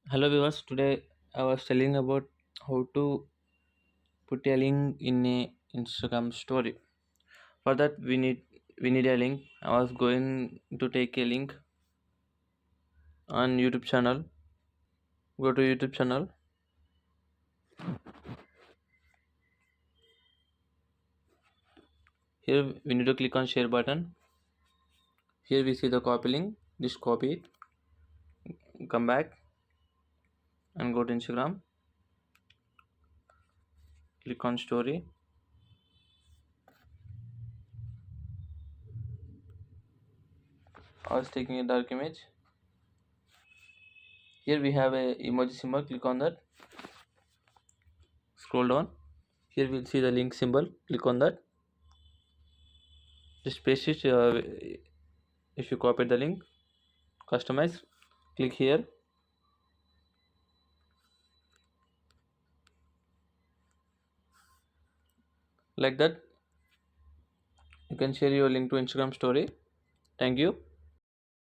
Hello viewers, today I was telling about how to put a link in a Instagram story. For that we need a link. I was going to take a link on YouTube channel. Go to YouTube channel. Here we need to click on share button. Here we see the copy link. Just copy it. Come back and go to Instagram. Click on story. I was taking a dark image. Here we have a emoji symbol. Click on that. Scroll down. Here we'll see the link symbol. Click on that. Just paste it. If you copy the link, customize. Click here. Like that, you can share your link to Instagram story. Thank you.